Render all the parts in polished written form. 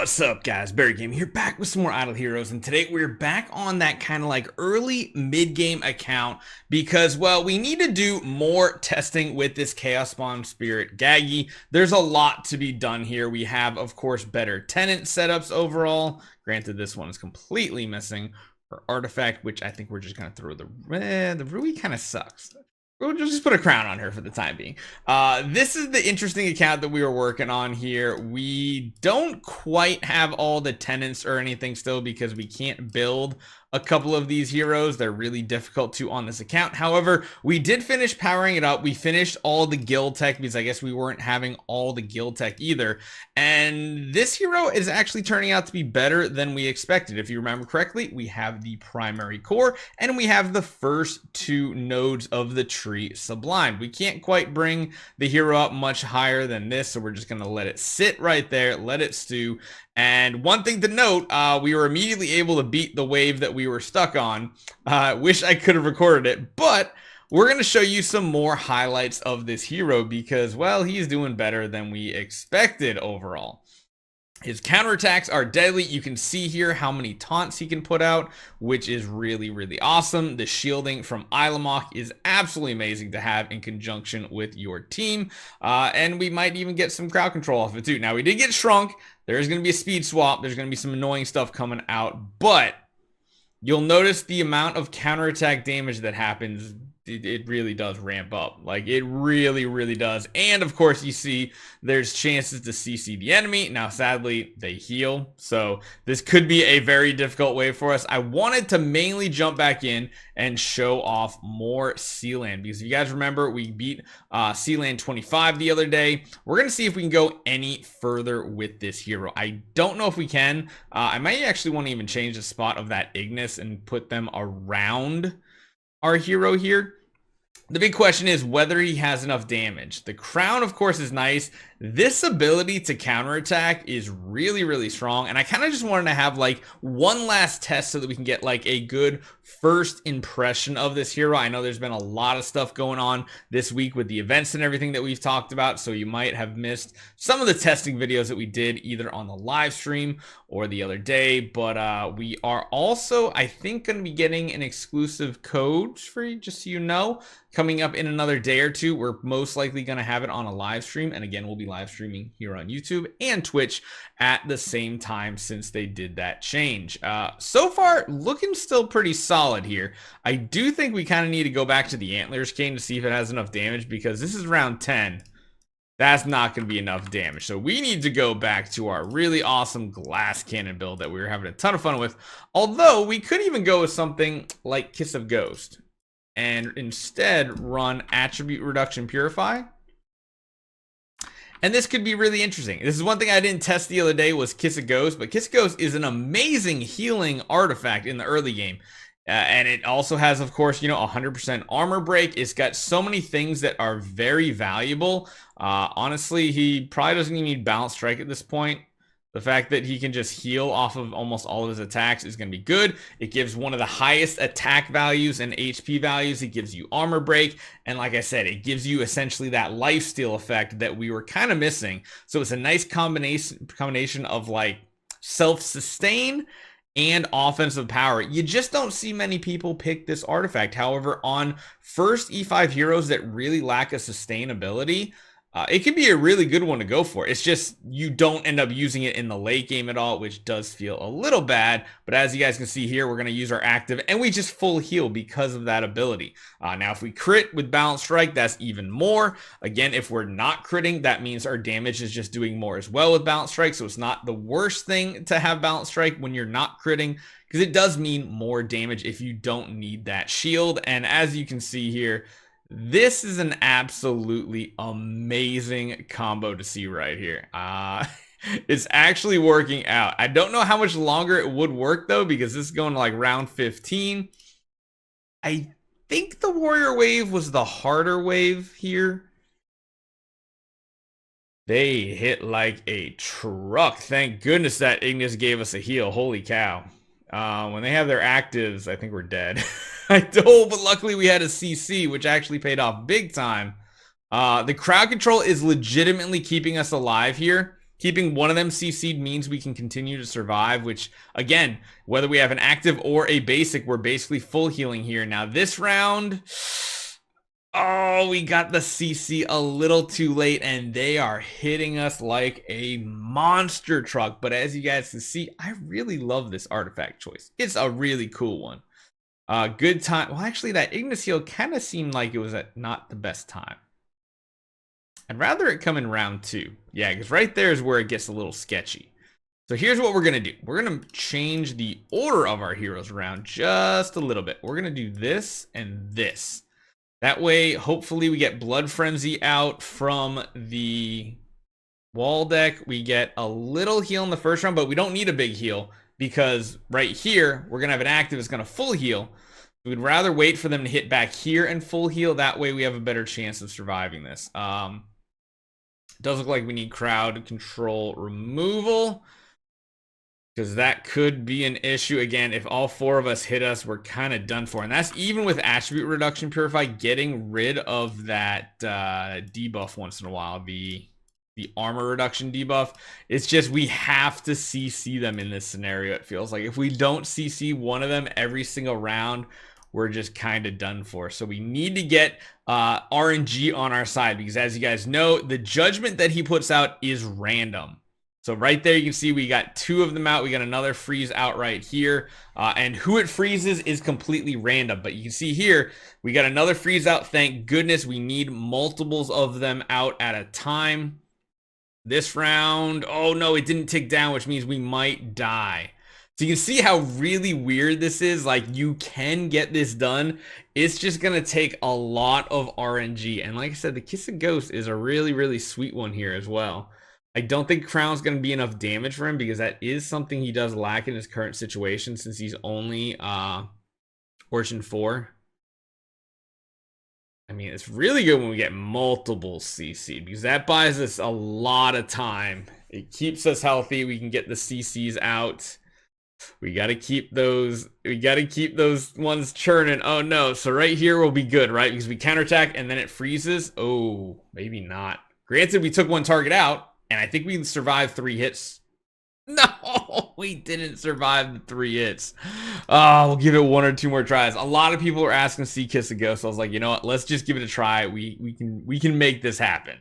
What's up, guys? Barry Game here, back with some more Idle Heroes, and today we're back on that kind of like early mid-game account because, well, we need to do more testing with this Chaos Spawn Spirit Gaggie. There's a lot to be done here. We have, of course, better tenant setups overall. Granted, this one is completely missing for artifact, which I think we're just gonna throw the Rui kind of sucks. We'll just put a crown on her for the time being. This is the interesting account that we were working on here. We don't quite have all the tenants or anything still because we can't build a couple of these heroes. They're really difficult to on this account. However, we did finish powering it up. We finished all the guild tech because I guess we weren't having all the guild tech either. And this hero is actually turning out to be better than we expected. If you remember correctly, we have the primary core and we have the first two nodes of the tree sublimed. We can't quite bring the hero up much higher than this, so we're just going to let it sit right there, let it stew. And one thing to note, we were immediately able to beat the wave that we were stuck on. Wish I could have recorded it, but we're going to show you some more highlights of this hero because, well, he's doing better than we expected overall. His counterattacks are deadly. You can see here how many taunts he can put out, which is really, really awesome. The shielding from Ilamok is absolutely amazing to have in conjunction with your team. And we might even get some crowd control off it too. Now, we did get shrunk. There is going to be a speed swap. There's going to be some annoying stuff coming out. But you'll notice the amount of counterattack damage that happens. It really does ramp up. Like, it really, really does. And, of course, you see there's chances to CC the enemy. Now, sadly, they heal. So, this could be a very difficult wave for us. I wanted to mainly jump back in and show off more Sealand. Because if you guys remember, we beat Sealand 25 the other day. We're going to see if we can go any further with this hero. I don't know if we can. I might actually want to even change the spot of that Ignis and put them around our hero here. The big question is whether he has enough damage. The crown, of course, is nice. This ability to counterattack is really, really strong. And I kind of just wanted to have like one last test so that we can get like a good first impression of this hero. I know there's been a lot of stuff going on this week with the events and everything that we've talked about. So you might have missed some of the testing videos that we did either on the live stream or the other day. But we are also, I think, going to be getting an exclusive code for you, just so you know, coming up in another day or two. We're most likely going to have it on a live stream. And again, we'll be live streaming here on YouTube and Twitch at the same time since they did that change. So far, looking still pretty solid here. I do think we kind of need to go back to the Antlers cane to see if it has enough damage because this is round 10. That's not going to be enough damage. So we need to go back to our really awesome glass cannon build that we were having a ton of fun with. Although we could even go with something like Kiss of Ghost and instead run attribute reduction purify. And this could be really interesting. This is one thing I didn't test the other day was Kiss of Ghost, but Kiss of Ghost is an amazing healing artifact in the early game. And it also has, of course, you know, 100% armor break. It's got so many things that are very valuable. Honestly, he probably doesn't even need balance strike at this point. The fact that he can just heal off of almost all of his attacks is going to be good. It gives one of the highest attack values and HP values. It gives you armor break. And like I said, it gives you essentially that lifesteal effect that we were kind of missing. So it's a nice combination of like self-sustain and offensive power. You just don't see many people pick this artifact. However, on first E5 heroes that really lack a sustainability, it could be a really good one to go for. It's just you don't end up using it in the late game at all, which does feel a little bad. But as you guys can see here, we're going to use our active and we just full heal because of that ability. Now, if we crit with Balance Strike, that's even more. Again, if we're not critting, that means our damage is just doing more as well with Balance Strike. So it's not the worst thing to have Balance Strike when you're not critting, because it does mean more damage if you don't need that shield. And as you can see here, this is an absolutely amazing combo to see right here. It's actually working out. I don't know how much longer it would work though, because this is going to like round 15. I think the warrior wave was the harder wave here. They hit like a truck. Thank goodness that Ignis gave us a heal. Holy cow. When they have their actives, I think we're dead. I don't, but luckily we had a CC, which actually paid off big time. The crowd control is legitimately keeping us alive here. Keeping one of them CC'd means we can continue to survive, which, again, whether we have an active or a basic, we're basically full healing here. Now, this round, oh, we got the CC a little too late, and they are hitting us like a monster truck. But as you guys can see, I really love this artifact choice. It's a really cool one. Good time. Well, actually, that Ignis heal kind of seemed like it was at not the best time. I'd rather it come in round 2. Yeah, because right there is where it gets a little sketchy. So here's what we're going to do. We're going to change the order of our heroes around just a little bit. We're going to do this and this. That way, hopefully, we get Blood Frenzy out from the wall deck. We get a little heal in the first round, but we don't need a big heal because right here, we're going to have an active that's going to full heal. We'd rather wait for them to hit back here and full heal. That way, we have a better chance of surviving this. It does look like we need crowd control removal, because that could be an issue. Again, if all 4 of us hit us, we're kind of done for. And that's even with attribute reduction purify, getting rid of that debuff once in a while, the armor reduction debuff. It's just we have to CC them in this scenario, it feels like. If we don't CC one of them every single round, we're just kind of done for. So we need to get RNG on our side, because as you guys know, the judgment that he puts out is random. So right there, you can see we got 2 of them out. We got another freeze out right here. And who it freezes is completely random. But you can see here, we got another freeze out. Thank goodness. We need multiples of them out at a time. This round, oh no, it didn't tick down, which means we might die. So you can see how really weird this is. Like, you can get this done. It's just going to take a lot of RNG. And like I said, the Kiss of Ghost is a really, really sweet one here as well. I don't think Crown's going to be enough damage for him, because that is something he does lack in his current situation, since he's only Origin 4. I mean, it's really good when we get multiple CC, because that buys us a lot of time. It keeps us healthy. We can get the CCs out. We got to keep those. We got to keep those ones churning. Oh no. So right here will be good, right? Because we counterattack and then it freezes. Oh, maybe not. Granted, we took one target out, and I think we survived 3 hits. No, we didn't survive the 3 hits. Oh, we'll give it 1 or 2 more tries. A lot of people are asking to see Kiss a Ghost. So I was like, you know what? Let's just give it a try. We can make this happen.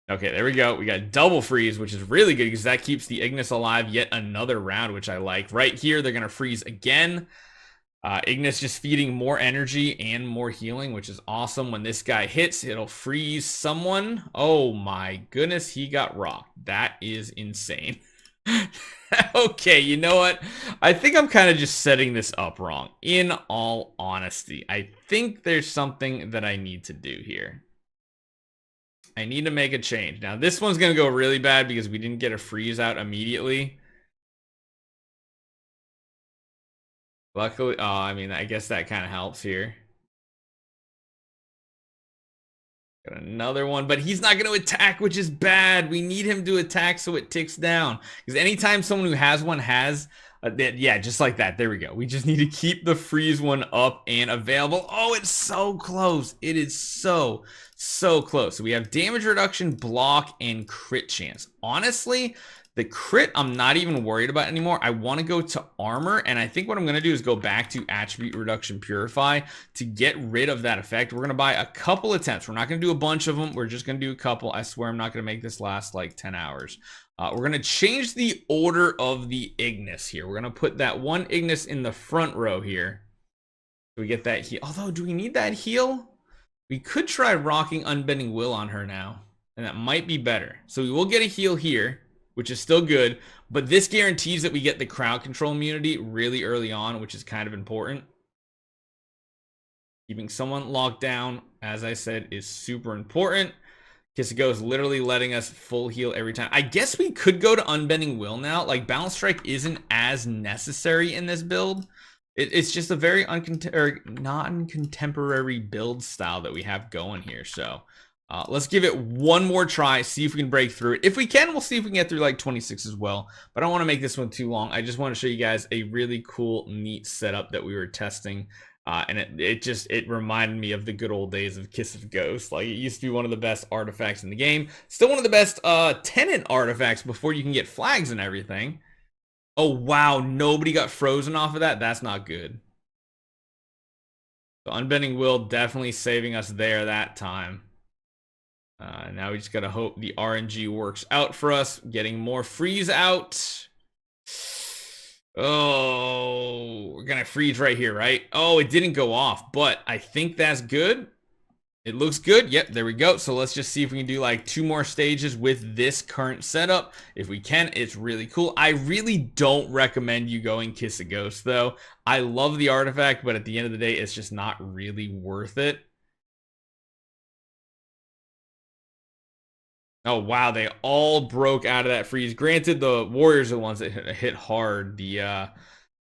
Okay, there we go. We got double freeze, which is really good because that keeps the Ignis alive yet another round, which I like. Right here, they're going to freeze again. Ignis just feeding more energy and more healing, which is awesome. When this guy hits, it'll freeze someone. Oh my goodness, he got rocked. That is insane. Okay, you know what? I think I'm kind of just setting this up wrong. In all honesty, I think there's something that I need to do here. I need to make a change. Now, this one's going to go really bad because we didn't get a freeze out immediately. Luckily, oh, I mean, I guess that kind of helps here. Got another one, but he's not going to attack, which is bad. We need him to attack so it ticks down. Because anytime someone who has one has, yeah, just like that. There we go. We just need to keep the freeze one up and available. Oh, it's so close. It is so close. So we have damage reduction, block, and crit chance. Honestly, the crit I'm not even worried about anymore. I want to go to armor, and I think what I'm going to do is go back to attribute reduction purify to get rid of that effect. We're going to buy a couple attempts. We're not going to do a bunch of them. We're just going to do a couple. I swear I'm not going to make this last like 10 hours. We're going to change the order of the Ignis here. We're going to put that one Ignis in the front row here. We get that heal. Although, do we need that heal? We could try rocking Unbending Will on her now, and that might be better. So we will get a heal here, which is still good, but this guarantees that we get the crowd control immunity really early on, which is kind of important. Keeping someone locked down, as I said, is super important. Kiss a Ghost literally letting us full heal every time. I guess we could go to Unbending Will now. Like, Balance Strike isn't as necessary in this build. It's just a very non-contemporary build style that we have going here. So Let's give it one more try, see if we can break through it. If we can, we'll see if we can get through like 26 as well. But I don't want to make this one too long. I just want to show you guys a really cool, neat setup that we were testing. And it reminded me of the good old days of Kiss of Ghost. Like, it used to be one of the best artifacts in the game. Still one of the best tenant artifacts before you can get flags and everything. Oh, wow. Nobody got frozen off of that. That's not good. So Unbending Will definitely saving us there that time. Now we just gotta hope the RNG works out for us. Getting more freeze out. Oh, we're gonna freeze right here, right? Oh, it didn't go off, but I think that's good. It looks good. Yep, there we go. So let's just see if we can do like 2 more stages with this current setup. If we can, it's really cool. I really don't recommend you going Kiss a Ghost, though. I love the artifact, but at the end of the day, it's just not really worth it. Oh, wow, they all broke out of that freeze. Granted, the warriors are the ones that hit hard. The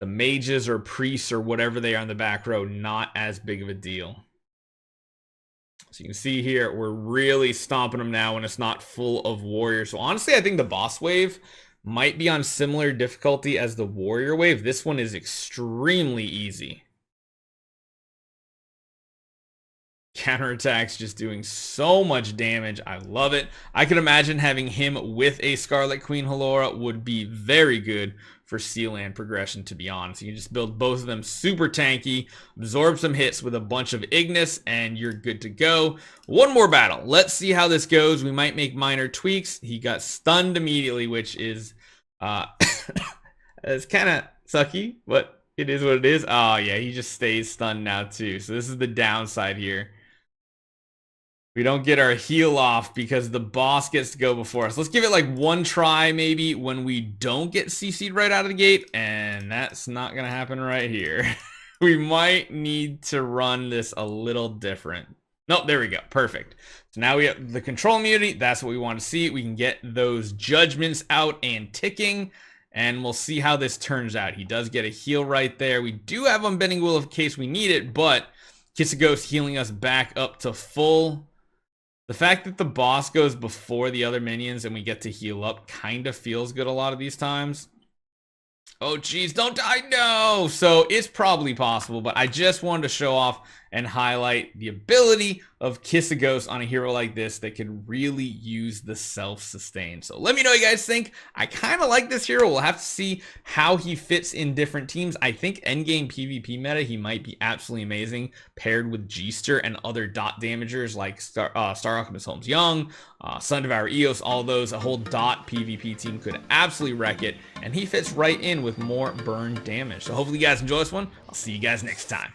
mages or priests or whatever they are in the back row, not as big of a deal. So you can see here, we're really stomping them now when it's not full of warriors. So honestly, I think the boss wave might be on similar difficulty as the warrior wave. This one is extremely easy. Counterattacks just doing so much damage. I love it. I could imagine having him with a Scarlet Queen Halora would be very good for Sealand progression, to be honest. You can just build both of them super tanky, absorb some hits with a bunch of Ignis, and you're good to go. One more battle. Let's see how this goes. We might make minor tweaks. He got stunned immediately, which is it's kind of sucky, but it is what it is. Oh, yeah, he just stays stunned now, too. So this is the downside here. We don't get our heal off because the boss gets to go before us. Let's give it like one try maybe when we don't get CC'd right out of the gate. And that's not going to happen right here. We might need to run this a little different. Nope, there we go. Perfect. So now we have the control immunity. That's what we want to see. We can get those judgments out and ticking. And we'll see how this turns out. He does get a heal right there. We do have Unbending Will in case we need it. But Kiss a Ghost healing us back up to full. The fact that the boss goes before the other minions and we get to heal up kind of feels good a lot of these times. Oh, geez, don't die, no! So it's probably possible, but I just wanted to show off and highlight the ability of Kiss a Ghost on a hero like this that could really use the self-sustain. So let me know what you guys think. I kind of like this hero. We'll have to see how he fits in different teams. I think endgame PvP meta, he might be absolutely amazing paired with G-Ster and other dot damagers like Star Alchemist Holmes Young, Sun Devour Eos, all those. A whole dot PvP team could absolutely wreck it, and he fits right in with more burn damage. So hopefully you guys enjoy this one. I'll see you guys next time.